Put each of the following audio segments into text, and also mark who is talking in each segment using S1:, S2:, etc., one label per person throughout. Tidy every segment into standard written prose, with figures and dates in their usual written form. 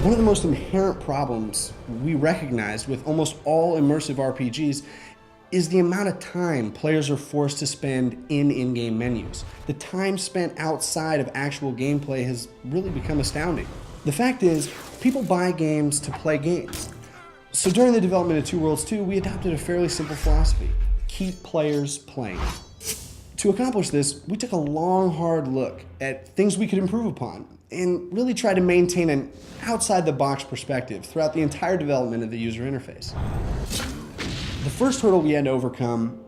S1: One of the most inherent problems we recognized with almost all immersive RPGs is the amount of time players are forced to spend in in-game menus. The time spent outside of actual gameplay has really become astounding. The fact is, people buy games to play games. So during the development of Two Worlds 2, we adopted a fairly simple philosophy: keep players playing. To accomplish this, we took a long, hard look at things we could improve upon and really tried to maintain an outside-the-box perspective throughout the entire development of the user interface. The first hurdle we had to overcome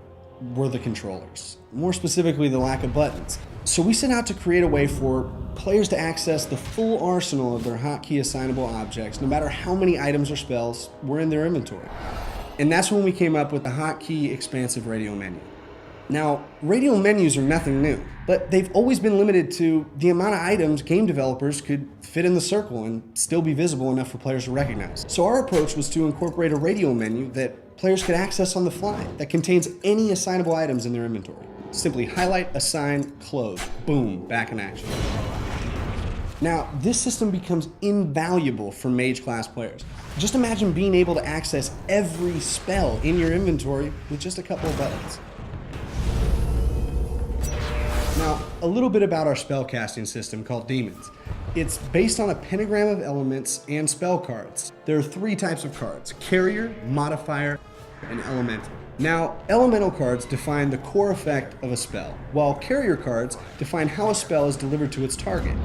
S1: were the controllers, more specifically the lack of buttons. So we set out to create a way for players to access the full arsenal of their hotkey assignable objects, no matter how many items or spells were in their inventory. And that's when we came up with the hotkey expansive radial menu. Now, radial menus are nothing new, but they've always been limited to the amount of items game developers could fit in the circle and still be visible enough for players to recognize. So our approach was to incorporate a radial menu that players could access on the fly that contains any assignable items in their inventory. Simply highlight, assign, close, boom, back in action. Now, this system becomes invaluable for mage class players. Just imagine being able to access every spell in your inventory with just a couple of buttons. Now, a little bit about our spellcasting system called Demons. It's based on a pentagram of elements and spell cards. There are 3 types of cards: Carrier, Modifier, and Elemental. Now, Elemental cards define the core effect of a spell, while Carrier cards define how a spell is delivered to its target.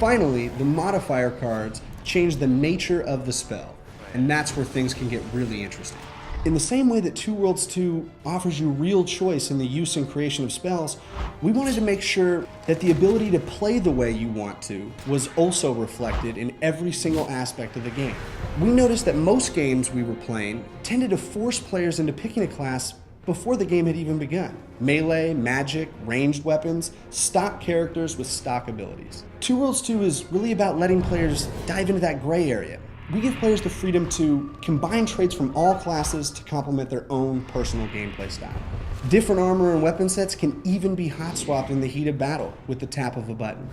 S1: Finally, the Modifier cards change the nature of the spell, and that's where things can get really interesting. In the same way that Two Worlds 2 offers you real choice in the use and creation of spells, we wanted to make sure that the ability to play the way you want to was also reflected in every single aspect of the game. We noticed that most games we were playing tended to force players into picking a class before the game had even begun. Melee, magic, ranged weapons, stock characters with stock abilities. Two Worlds 2 is really about letting players dive into that gray area. We give players the freedom to combine traits from all classes to complement their own personal gameplay style. Different armor and weapon sets can even be hot swapped in the heat of battle with the tap of a button.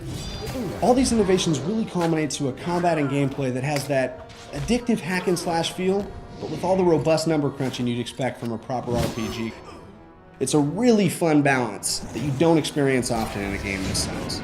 S1: All these innovations really culminate to a combat and gameplay that has that addictive hack and slash feel, but with all the robust number crunching you'd expect from a proper RPG. It's a really fun balance that you don't experience often in a game this size.